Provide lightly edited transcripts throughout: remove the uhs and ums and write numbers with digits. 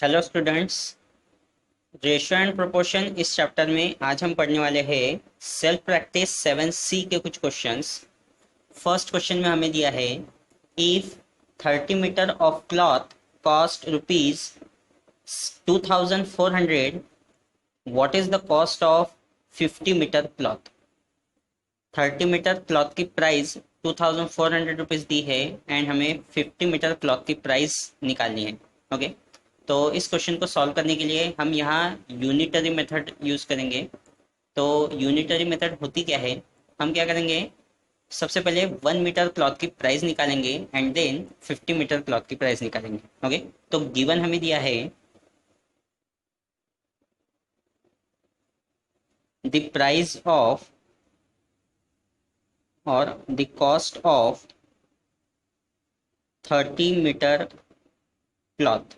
Hello students. Ratio and proportion इस chapter में आज हम पढ़ने वाले हैं सेल्फ प्रैक्टिस 7C के कुछ क्वेश्चंस। फर्स्ट क्वेश्चन में हमें दिया है if 30 metre of cloth cost rupees 2400, what is the cost of 50 metre cloth. 30 metre cloth की प्राइस 2400 रुपीज़ दी है एंड हमें 50 मीटर क्लॉथ की प्राइस निकालनी है। ओके, तो इस क्वेश्चन को सॉल्व करने के लिए हम यहाँ यूनिटरी मेथड यूज़ करेंगे। तो यूनिटरी मेथड होती क्या है, हम क्या करेंगे, सबसे पहले 1 मीटर क्लॉथ की प्राइस निकालेंगे एंड देन 50 मीटर क्लॉथ की प्राइस निकालेंगे। ओके, तो गिवन हमें दिया है द प्राइस ऑफ और the cost of 30 metre cloth.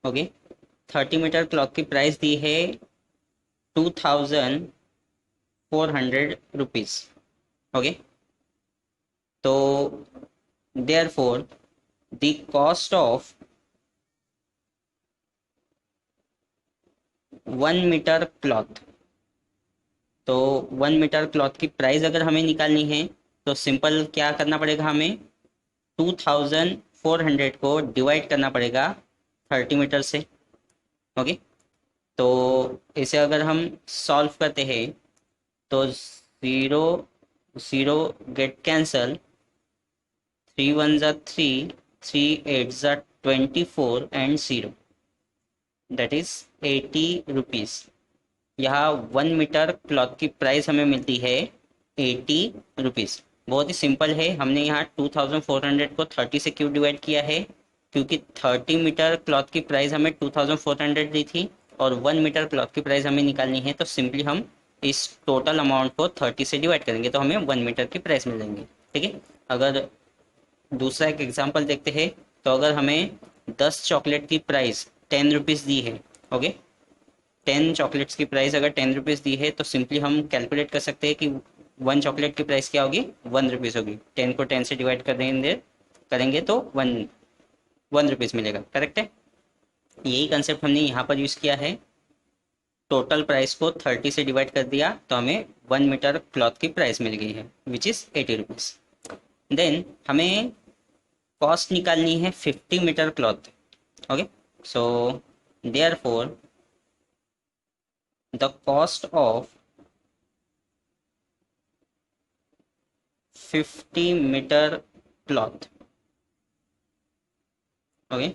Okay, 30 metre cloth की प्राइस दी है 2400 रुपीज़। ओके, तो therefore the cost of 1 metre cloth. तो 1 मीटर क्लॉथ की प्राइस अगर हमें निकालनी है तो सिंपल क्या करना पड़ेगा, हमें 2400 को डिवाइड करना पड़ेगा 30 मीटर से। ओके, तो इसे अगर हम सॉल्व करते हैं तो ज़ीरो ज़ीरो गेट कैंसल, 3 1 ज़ा 3, 3 8 ज़ा 24 एंड 0, दैट इज 80 रुपीज़। यहाँ 1 मीटर क्लॉथ की प्राइस हमें मिलती है 80 रुपीज़। बहुत ही सिंपल है, हमने यहाँ 2400 को 30 से क्यों डिवाइड किया है, क्योंकि 30 मीटर क्लॉथ की प्राइस हमें 2400 दी थी और 1 मीटर क्लॉथ की प्राइस हमें निकालनी है, तो सिंपली हम इस टोटल अमाउंट को 30 से डिवाइड करेंगे तो हमें 1 मीटर की प्राइस मिल जाएंगी। ठीक है, अगर दूसरा एक एग्जांपल देखते हैं, तो अगर हमें 10 चॉकलेट की प्राइस 10 रुपीज़ दी है। ओके, 10 चॉकलेट्स की प्राइस अगर 10 रुपीज़ दी है तो सिंपली हम कैलकुलेट कर सकते हैं कि 1 चॉकलेट की प्राइस क्या होगी, 1 रुपीज़ होगी। 10 को 10 से डिवाइड कर देंगे करेंगे तो 1 रुपीज़ मिलेगा। करेक्ट है, यही कंसेप्ट हमने यहाँ पर यूज़ किया है। टोटल प्राइस को 30 से डिवाइड कर दिया तो हमें 1 मीटर क्लॉथ की प्राइस मिल गई है विच इज़ 80 रुपीज़। देन हमें कॉस्ट निकालनी है 50 metre cloth. Okay, so therefore the cost of 50 metre cloth, okay,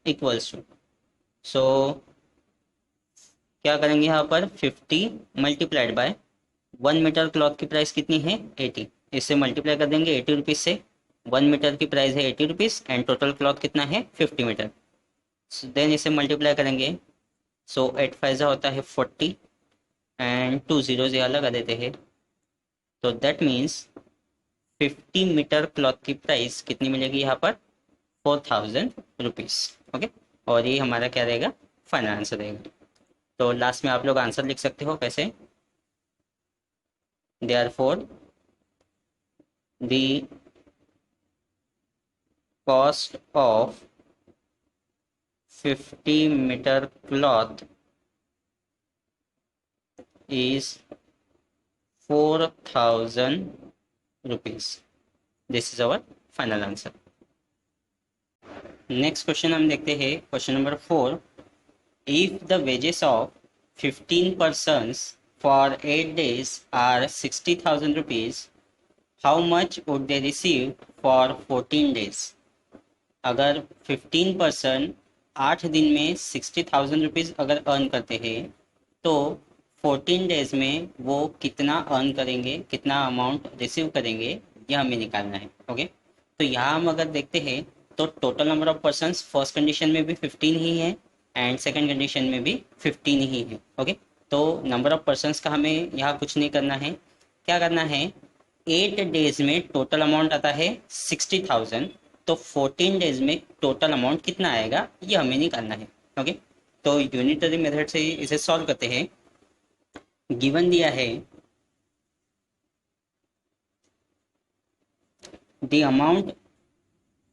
equals to, so क्या करेंगे यहाँ पर 50 मल्टीप्लाइड बाय 1 मीटर क्लॉथ की प्राइस कितनी है 80, इससे मल्टीप्लाई कर देंगे 80 रुपीज़ से। 1 मीटर की प्राइस है 80 रुपीज़ एंड टोटल क्लॉथ कितना है 50 मीटर। देन इसे मल्टीप्लाई करेंगे, सो 8 5 होता है 40 एंड 2 zeros यहाँ लगा देते हैं, तो दैट मीन्स 50 मीटर क्लॉथ की प्राइस कितनी मिलेगी यहाँ पर 4000 रुपीज़। ओके, और ये हमारा क्या रहेगा, फाइनल आंसर रहेगा। तो लास्ट में आप लोग आंसर लिख सकते हो कैसे, therefore the cost of 50 metre cloth is 4000 rupees. This is our final answer. Next question हम देखते हैं, question number 4। If the wages of 15 persons for 8 days are 60,000 rupees, how much would they receive for 14 days। अगर 15 person 8 दिन में 60,000 rupees अगर earn करते हैं तो 14 डेज में वो कितना अर्न करेंगे, कितना अमाउंट रिसीव करेंगे, ये हमें निकालना है। ओके, तो यहाँ हम अगर देखते हैं तो total number of persons first condition में भी 15 ही है एंड सेकंड कंडीशन में भी 15 ही है। ओके, तो नंबर ऑफ पर्सन्स का हमें यहाँ कुछ नहीं करना है, क्या करना है, 8 डेज में टोटल अमाउंट आता है 60,000, तो 14 डेज में टोटल अमाउंट कितना आएगा ये हमें निकालना है। ओके, तो यूनिटरी मेथड से इसे सॉल्व करते हैं। गिवन दिया है the amount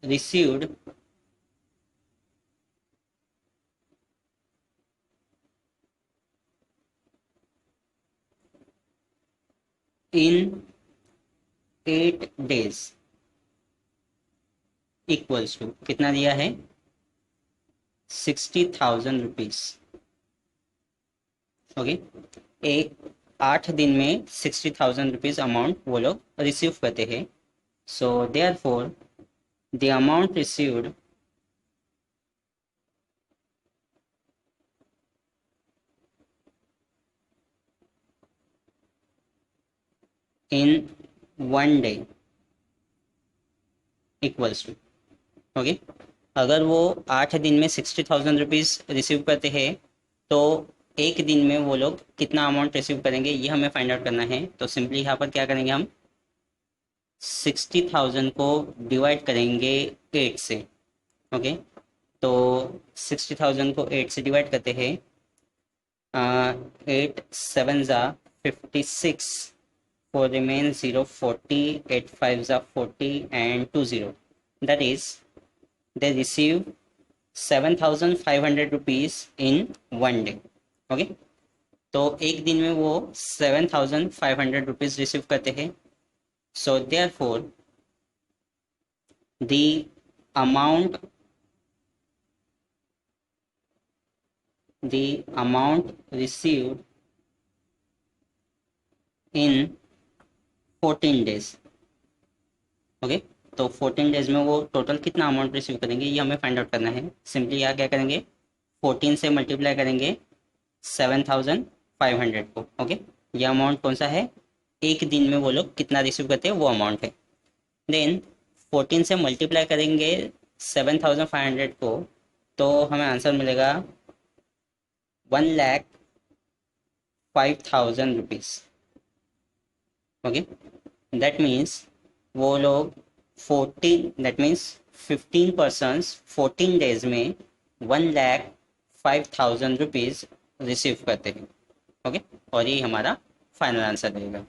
received in 8 days equals to कितना दिया है 60,000 रुपीज। ओके, एक 8 दिन में 60,000 रुपीज अमाउंट वो लोग रिसीव करते हैं। So therefore the amount received in 1 day equals to. Okay, अगर वो 8 दिन में 60,000 रुपीज रिसीव करते हैं तो एक दिन में वो लोग कितना अमाउंट रिसीव करेंगे ये हमें फाइंड आउट करना है। तो सिंपली यहाँ पर क्या करेंगे, हम 60,000 को डिवाइड करेंगे 8 से। ओके, तो 60,000 को 8 से डिवाइड करते हैं। 8 7 ज़ा 56, 4 remain 0, 40, 8 5 ज़ा 40 and 2 0, that is they receive 7,500 rupees in 1 day। Okay, तो एक दिन में वो 7,500 रुपीज रिसीव करते हैं। So therefore the amount received in 14 days। Okay, तो 14 डेज में वो टोटल कितना अमाउंट रिसीव करेंगे ये हमें फाइंड आउट करना है। सिंपली यहाँ क्या करेंगे, 14 से मल्टीप्लाई करेंगे 7,500 को। ओके, ये अमाउंट कौन सा है, एक दिन में वो लोग कितना रिसीव करते हैं वो अमाउंट है। देन 14 से मल्टीप्लाई करेंगे 7,500 को, तो हमें आंसर मिलेगा 1,05,000 रुपीज। ओके, दैट मीन्स वो लोग 15 पर्सन्स 14 डेज में 1,05,000 रुपीज रिसीव करते हैं। ओके, और ये हमारा फाइनल आंसर रहेगा।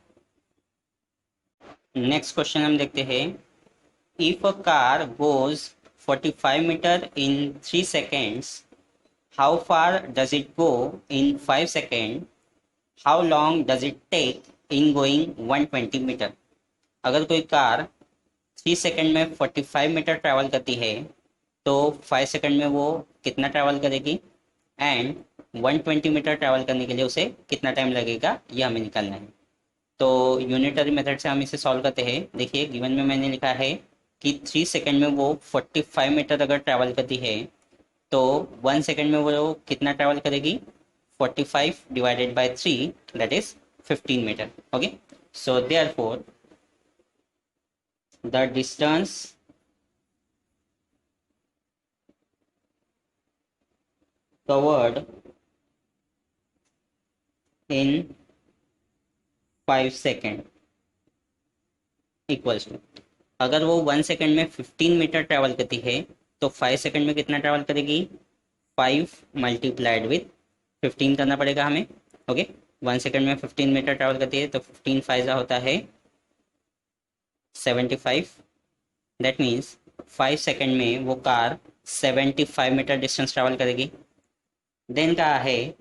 नेक्स्ट क्वेश्चन हम देखते हैं, if a car goes 45 metre in 3 seconds, how far does it go in 5 seconds, how long does it take in going 120 metre. अगर कोई कार 3 सेकंड में 45 मीटर ट्रैवल करती है तो 5 सेकंड में वो कितना ट्रैवल करेगी, एंड 120 मीटर ट्रैवल करने के लिए उसे कितना टाइम लगेगा ये हमें निकालना है। तो यूनिटरी मेथड से हम इसे सॉल्व करते हैं। देखिए गिवन में मैंने लिखा है कि 3 सेकंड में वो 45 मीटर अगर ट्रैवल करती है तो 1 सेकंड में वो कितना ट्रैवल करेगी, 45 divided by 3, that is 15 metre. Okay, so therefore the distance covered in 5 seconds equals to, अगर वो 1 सेकंड में 15 मीटर ट्रैवल करती है तो 5 सेकंड में कितना ट्रैवल करेगी, 5 मल्टीप्लाइड विथ 15 करना पड़ेगा हमें। ओके, 1 सेकंड में 15 मीटर ट्रैवल करती है तो 15 फाइजा होता है 75, दैट मीन्स 5 सेकंड में वो कार 75 मीटर डिस्टेंस ट्रैवल करेगी। देन कहा है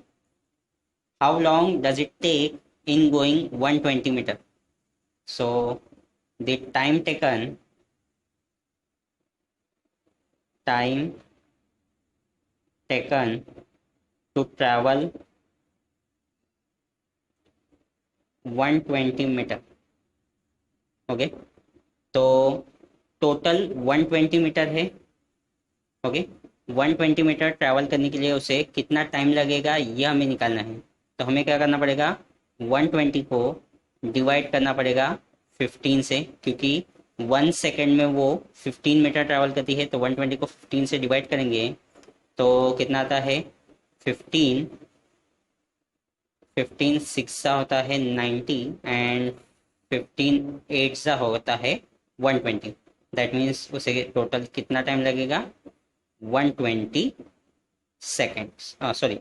how long does it take in going 120 metre, so the time taken to travel 120 metre. Okay, तो टोटल 120 मीटर है। ओके, 120 मीटर ट्रैवल करने के लिए उसे कितना टाइम लगेगा ये हमें निकालना है। तो हमें क्या करना पड़ेगा, 120 को डिवाइड करना पड़ेगा 15 से, क्योंकि 1 सेकेंड में वो 15 मीटर ट्रैवल करती है तो 120 को 15 से डिवाइड करेंगे तो कितना आता है 15 6 सा होता है 90 एंड 15 8 सा होता है 120। दैट मीन्स उसे टोटल कितना टाइम लगेगा, 120 seconds, sorry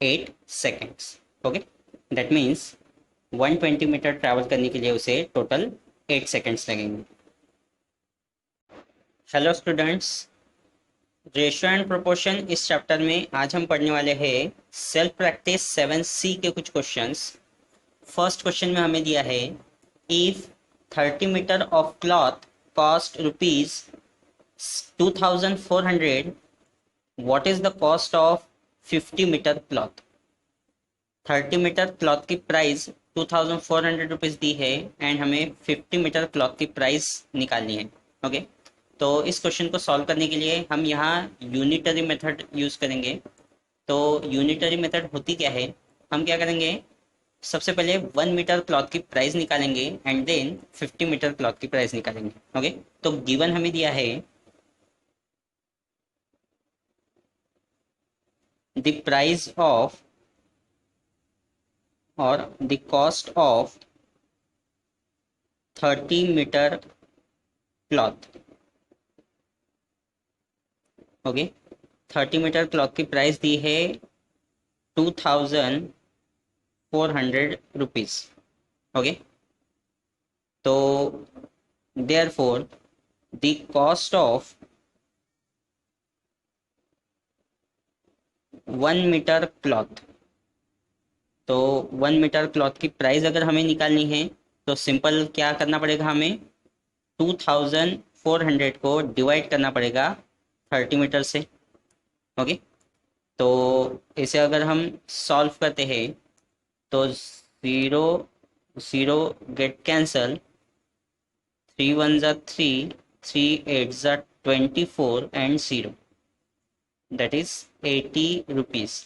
8 seconds। Okay, that means 120 metre travel करने के लिए उसे टोटल 8 सेकेंड्स लगेंगे। Hello students, ratio and proportion इस चैप्टर में आज हम पढ़ने वाले हैं सेल्फ प्रैक्टिस 7C के कुछ क्वेश्चंस। फर्स्ट क्वेश्चन में हमें दिया है if 30 meter of cloth cost rupees 2400, what is the cost of 50 meter cloth? 30 metre cloth की प्राइस 2400 रुपीज़ दी है एंड हमें 50 मीटर क्लॉथ की प्राइस निकालनी है। ओके, तो इस क्वेश्चन को सॉल्व करने के लिए हम यहाँ यूनिटरी मेथड यूज़ करेंगे। तो यूनिटरी मेथड होती क्या है, हम क्या करेंगे, सबसे पहले 1 मीटर क्लॉथ की प्राइस निकालेंगे एंड देन 50 मीटर क्लॉथ की प्राइस निकालेंगे। ओके, तो गिवन हमें दिया है द प्राइस ऑफ और the cost of 30 metre cloth. Okay, 30 metre cloth की प्राइस दी है 2400 रुपीज़। ओके, तो therefore the cost of 1 metre cloth, तो 1 मीटर क्लॉथ की प्राइस अगर हमें निकालनी है तो सिंपल क्या करना पड़ेगा, हमें 2400 को डिवाइड करना पड़ेगा 30 मीटर से। ओके, तो इसे अगर हम सॉल्व करते हैं तो ज़ीरो ज़ीरो गेट कैंसल, 3 1 ज़ा 3, 3 8 ज़ा 24 एंड 0, दैट इज 80 रुपीज़।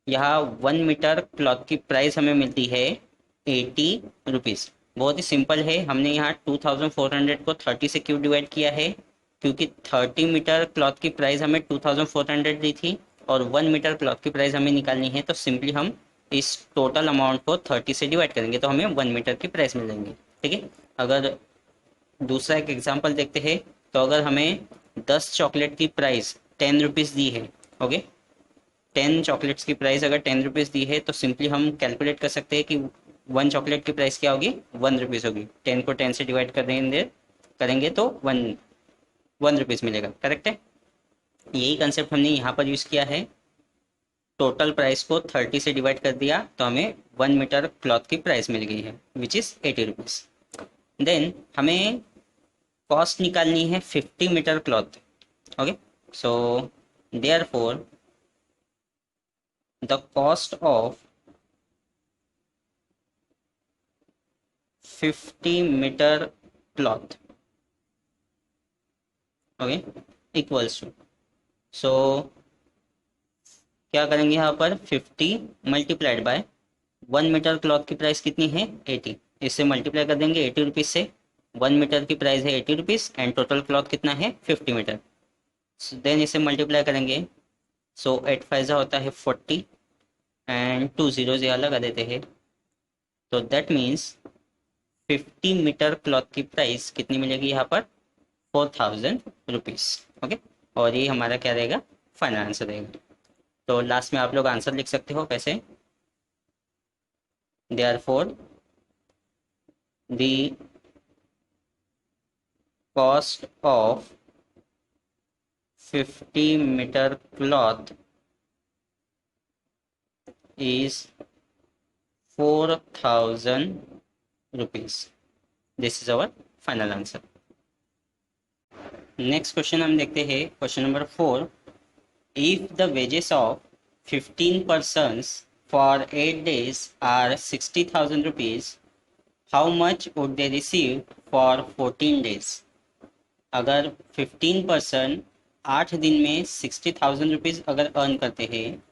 यहाँ 1 मीटर क्लॉथ की प्राइस हमें मिलती है 80 रुपीज़। बहुत ही सिंपल है, हमने यहाँ 2400 को 30 से क्यों डिवाइड किया है, क्योंकि 30 मीटर क्लॉथ की प्राइस हमें 2400 दी थी और 1 मीटर क्लॉथ की प्राइस हमें निकालनी है, तो सिंपली हम इस टोटल अमाउंट को 30 से डिवाइड करेंगे तो हमें 1 मीटर की प्राइस मिल जाएंगी। ठीक है, अगर दूसरा एक एग्जांपल देखते हैं, तो अगर हमें 10 चॉकलेट की प्राइस 10 रुपीज़ दी है, ओके, 10 चॉकलेट्स की प्राइस अगर 10 रुपीज़ दी है तो सिंपली हम कैलकुलेट कर सकते हैं कि 1 चॉकलेट की प्राइस क्या होगी, 1 रुपीज़ होगी। 10 को 10 से डिवाइड करेंगे तो 1 रुपीज़ मिलेगा। करेक्ट है, यही कंसेप्ट हमने यहाँ पर यूज़ किया है। टोटल प्राइस को 30 से डिवाइड कर दिया तो हमें 1 मीटर क्लॉथ की प्राइस मिल गई है विच इज़ 80 रुपीज़। देन हमें कॉस्ट निकालनी है 50 metre cloth. Okay, so therefore the cost of 50 metre cloth, okay, equals to, so क्या करेंगे यहाँ पर 50 मल्टीप्लाइड बाय 1 मीटर क्लॉथ की प्राइस कितनी है 80, इससे मल्टीप्लाई कर देंगे 80 रुपीज़ से। 1 मीटर की प्राइस है 80 रुपीज़ एंड टोटल क्लॉथ कितना है 50 मीटर। देन इसे मल्टीप्लाई करेंगे, सो 8 5 होता है 40 एंड 2 जीरोज यहाँ लगा देते हैं, तो दैट मीन्स 50 मीटर क्लॉथ की प्राइस कितनी मिलेगी यहाँ पर 4000 रुपीज़। ओके, और ये हमारा क्या रहेगा, फाइनल आंसर रहेगा। तो लास्ट में आप लोग आंसर लिख सकते हो कैसे, therefore the cost of 50 metre cloth is 4000 rupees. This is our final answer. Next question हम देखते हैं, question number 4। If the wages of 15 persons for 8 days are 60,000 rupees, how much would they receive for 14 days? अगर 15 person 8 दिन में 60,000 rupees अगर earn करते हैं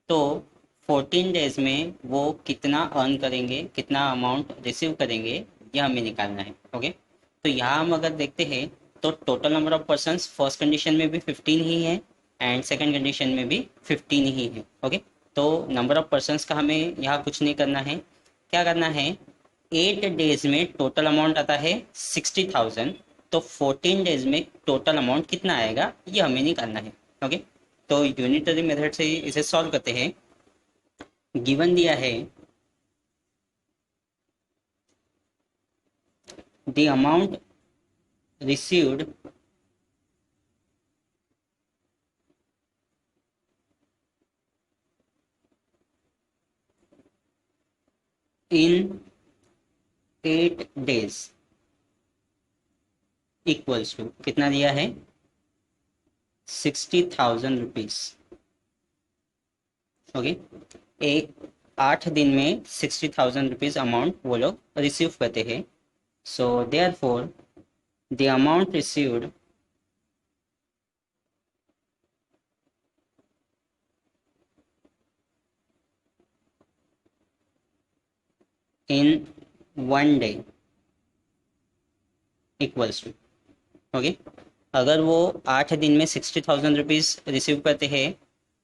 तो 14 डेज में वो कितना अर्न करेंगे, कितना अमाउंट रिसीव करेंगे, यह हमें निकालना है। ओके, तो यहाँ हम अगर देखते हैं तो total number of persons first condition में भी 15 ही है एंड सेकंड कंडीशन में भी 15 ही है। ओके, तो नंबर ऑफ पर्सन्स का हमें यहाँ कुछ नहीं करना है, क्या करना है, 8 डेज में टोटल अमाउंट आता है 60,000, तो 14 डेज में टोटल अमाउंट कितना आएगा ये हमें निकालना है। ओके, तो यूनिटरी मेथड से इसे सॉल्व करते हैं। गिवन दिया है the amount received in 8 days equals to कितना दिया है 60,000 रुपीज। ओके, एक 8 दिन में 60,000 रुपीज अमाउंट वो लोग रिसीव करते हैं। So therefore the amount received in 1 day equals to. Okay, अगर वो 8 दिन में 60,000 रुपीज रिसीव करते हैं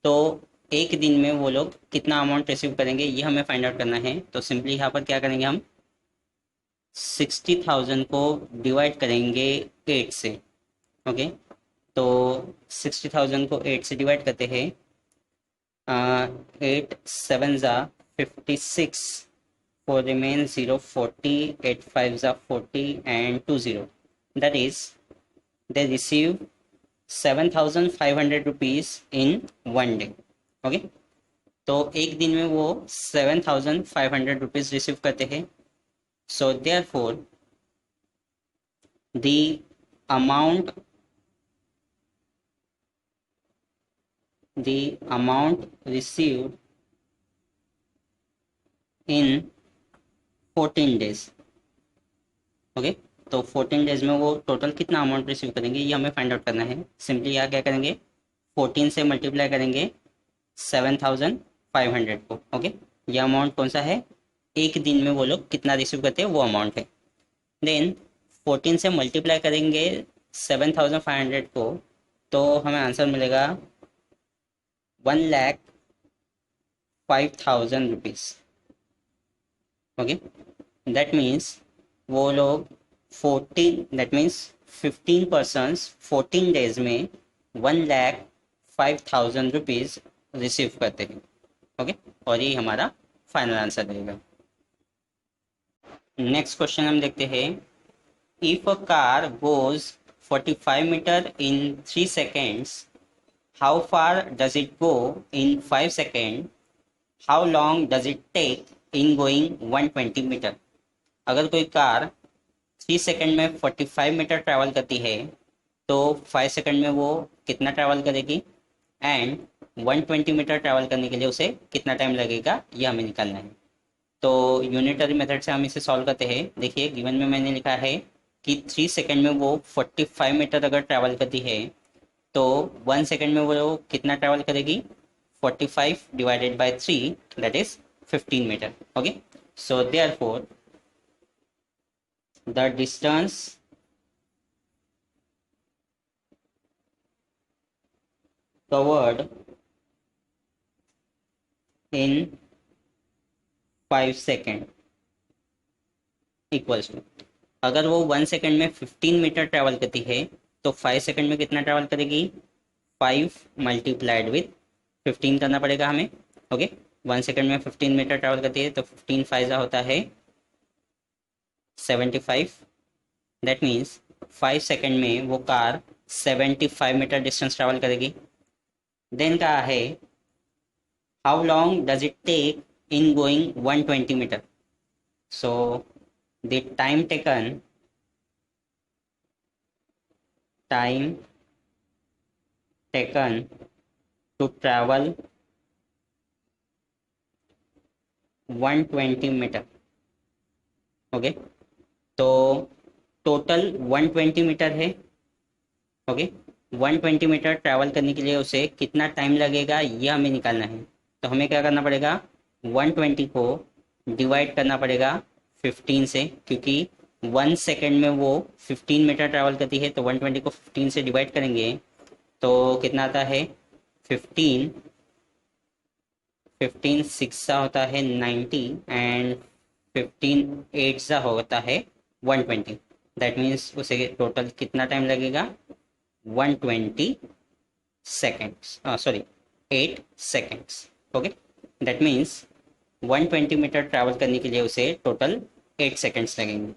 तो एक दिन में वो लोग कितना अमाउंट रिसीव करेंगे ये हमें फाइंड आउट करना है। तो सिंपली यहाँ पर क्या करेंगे, हम 60,000 को डिवाइड करेंगे 8 से। ओके, तो 60,000 को 8 से डिवाइड करते हैं। 8 7 ज़ा 56, 4 remain 0 40, 8 5 ज़ा 40 and 2 0, that is they receive 7,500 rupees in 1 day। Okay, तो एक दिन में वो 7,500 रुपीज रिसीव करते हैं। So therefore the amount received in 14 days. Okay, तो 14 डेज में वो टोटल कितना अमाउंट रिसीव करेंगे ये हमें फाइंड आउट करना है। सिंपली यहाँ क्या करेंगे, 14 से मल्टीप्लाई करेंगे 7,500 को। ओके, ये अमाउंट कौन सा है, एक दिन में वो लोग कितना रिसीव करते हैं वो अमाउंट है। देन 14 से मल्टीप्लाई करेंगे 7,500 को, तो हमें आंसर मिलेगा 1,05,000 रुपीज। ओके, दैट मीन्स वो लोग 15 पर्सन्स 14 डेज में 1,05,000 रुपीज रिसीव करते हैं। ओके, और ये हमारा फाइनल आंसर रहेगा। नेक्स्ट क्वेश्चन हम देखते हैं, if a car goes 45 metre in 3 seconds, how far does it go in 5 seconds, how long does it take in going 120 metre. अगर कोई कार 3 सेकेंड में 45 मीटर ट्रैवल करती है तो 5 सेकेंड में वो कितना ट्रैवल करेगी, एंड 120 मीटर ट्रैवल करने के लिए उसे कितना टाइम लगेगा ये हमें निकालना है। तो यूनिटरी मेथड से हम इसे सॉल्व करते हैं। देखिए गिवन में मैंने लिखा है कि 3 सेकेंड में वो 45 मीटर अगर ट्रैवल करती है तो 1 सेकेंड में वो कितना ट्रैवल करेगी, 45 divided by 3, that is 15 metre. Okay, so therefore the distance covered in 5 second equals to, अगर वो 1 सेकेंड में 15 मीटर ट्रैवल करती है तो 5 सेकेंड में कितना ट्रैवल करेगी, 5 मल्टीप्लाइड विथ 15 करना पड़ेगा हमें। ओके, 1 सेकेंड में 15 मीटर ट्रैवल करती है तो 15 फाइजा होता है 75, दैट मीन्स 5 सेकेंड में वो कार 75 मीटर डिस्टेंस ट्रैवल करेगी। देन कहा है how long does it take in going 120 metre, so the time taken to travel 120 metre. Okay, तो टोटल 120 मीटर है। ओके, 120 मीटर ट्रैवल करने के लिए उसे कितना टाइम लगेगा ये हमें निकालना है। तो हमें क्या करना पड़ेगा, 120 को डिवाइड करना पड़ेगा 15 से, क्योंकि 1 सेकेंड में वो 15 मीटर ट्रैवल करती है तो 120 को 15 से डिवाइड करेंगे तो कितना आता है 15 6 सा होता है 90 एंड 15 8 सा होता है 120, दैट मीन्स उसे टोटल कितना टाइम लगेगा 120 seconds, sorry 8 seconds. Okay, that means 120 metre travel करने के लिए उसे टोटल 8 सेकेंड्स लगेंगे।